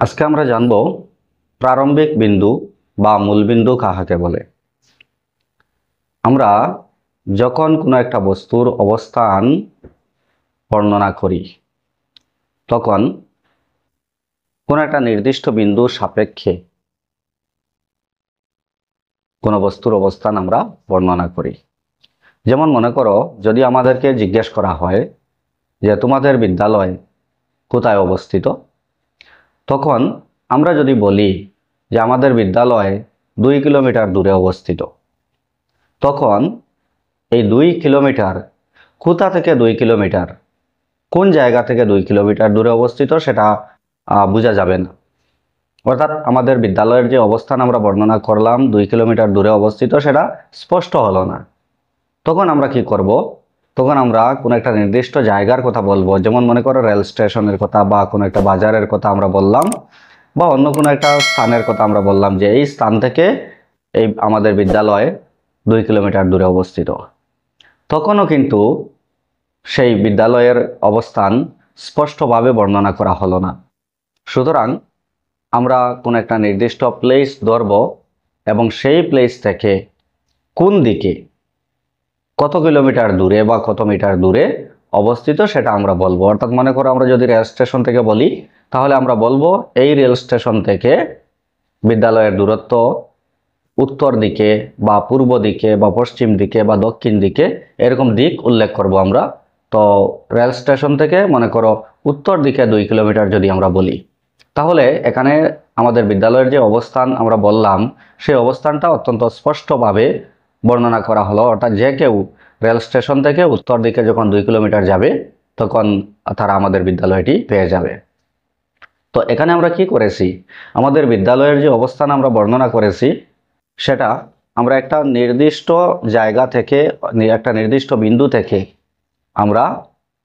আজকে আমরা জানব প্রারম্ভিক বিন্দু বা মূলবিন্দু কাহাকে বলে। আমরা যখন কোনো একটা বস্তুর অবস্থান বর্ণনা করি তখন কোনো একটা নির্দিষ্ট বিন্দুর সাপেক্ষে কোনো বস্তুর অবস্থান আমরা বর্ণনা করি। যেমন মনে করো, যদি আমাদেরকে জিজ্ঞেস করা হয় যে তোমাদের বিদ্যালয় কোথায় অবস্থিত, তখন আমরা যদি বলি যে আমাদের বিদ্যালয় 2 কিলোমিটার দূরে অবস্থিত, তখন এই 2 কিলোমিটার কোথা থেকে 2 কিলোমিটার, কোন জায়গা থেকে 2 কিলোমিটার দূরে অবস্থিত সেটা বোঝা যাবে না। অর্থাৎ আমাদের বিদ্যালয়ের যে অবস্থান আমরা বর্ণনা করলাম 2 কিলোমিটার দূরে অবস্থিত, সেটা স্পষ্ট হলো না। তখন আমরা কি করব? তখন আমরা কোনো একটা নির্দিষ্ট জায়গার কথা বলবো। যেমন মনে করো রেল স্টেশনের কথা বা কোনো একটা বাজারের কথা আমরা বললাম, বা অন্য কোনো একটা স্থানের কথা আমরা বললাম যে এই স্থান থেকে এই আমাদের বিদ্যালয় 2 কিলোমিটার দূরে অবস্থিত। তখনও কিন্তু সেই বিদ্যালয়ের অবস্থান স্পষ্টভাবে বর্ণনা করা হলো না। সুতরাং আমরা কোনো একটা নির্দিষ্ট প্লেস ধরব এবং সেই প্লেস থেকে কোন দিকে কত কিলোমিটার দূরে বা কত মিটার দূরে অবস্থিত সেটা আমরা বলবো। অর্থাৎ মনে করো আমরা যদি রেল স্টেশন থেকে বলি, তাহলে আমরা বলবো এই রেল স্টেশন থেকে বিদ্যালয়ের দূরত্ব উত্তর দিকে বা পূর্ব দিকে বা পশ্চিম দিকে বা দক্ষিণ দিকে, এরকম দিক উল্লেখ করব আমরা। তো রেল স্টেশন থেকে মনে করো উত্তর দিকে 2 কিলোমিটার যদি আমরা বলি, তাহলে এখানে আমাদের বিদ্যালয়ের যে অবস্থান আমরা বললাম সেই অবস্থানটা অত্যন্ত স্পষ্টভাবে বর্ণনা করা হলো। অর্থাৎ যে কেউ রেল স্টেশন থেকে উত্তর দিকে যখন 2 কিলোমিটার যাবে তখন তারা আমাদের বিদ্যালয়টি পেয়ে যাবে। তো এখানে আমরা কি করেছি, আমাদের বিদ্যালয়ের যে অবস্থান আমরা বর্ণনা করেছি সেটা আমরা একটা নির্দিষ্ট জায়গা থেকে, একটা নির্দিষ্ট বিন্দু থেকে আমরা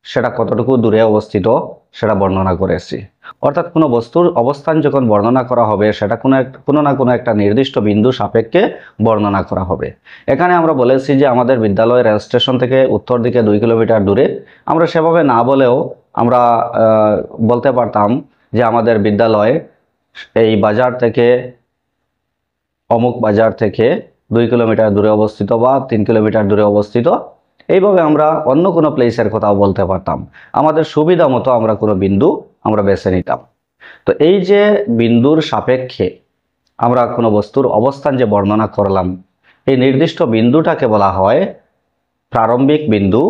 সেটা কতটুকু দূরে অবস্থিত সেটা বর্ণনা করেছি। অর্থাৎ কোনো বস্তুর অবস্থান যখন বর্ণনা করা হবে সেটা কোনো না কোনো একটা নির্দিষ্ট বিন্দু সাপেক্ষে বর্ণনা করা হবে। এখানে আমরা বলেছি যে আমাদের বিদ্যালয় রেল স্টেশন থেকে উত্তর দিকে 2 কিলোমিটার দূরে। আমরা সেভাবে না বলেও আমরা বলতে পারতাম যে আমাদের বিদ্যালয় এই বাজার থেকে, অমুক বাজার থেকে 2 কিলোমিটার দূরে অবস্থিত বা 3 কিলোমিটার দূরে অবস্থিত। এইভাবে আমরা অন্য কোনো প্লেসের কথাও বলতে পারতাম। আমাদের সুবিধা মতো আমরা কোনো বিন্দু আমরা বেছে নিতাম। তো এই যে বিন্দুর সাপেক্ষে আমরা কোনো বস্তুর অবস্থান যে বর্ণনা করলাম, এই নির্দিষ্ট বিন্দুটাকে বলা হয় প্রারম্ভিক বিন্দু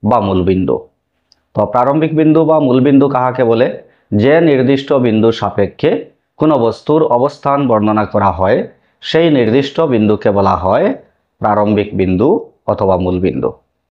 বা মূলবিন্দু। তো প্রারম্ভিক বিন্দু বা মূলবিন্দু কাহাকে বলে? যে নির্দিষ্ট বিন্দুর সাপেক্ষে কোনো বস্তুর অবস্থান বর্ণনা করা হয় সেই নির্দিষ্ট বিন্দুকে বলা হয় প্রারম্ভিক বিন্দু অথবা মূলবিন্দু।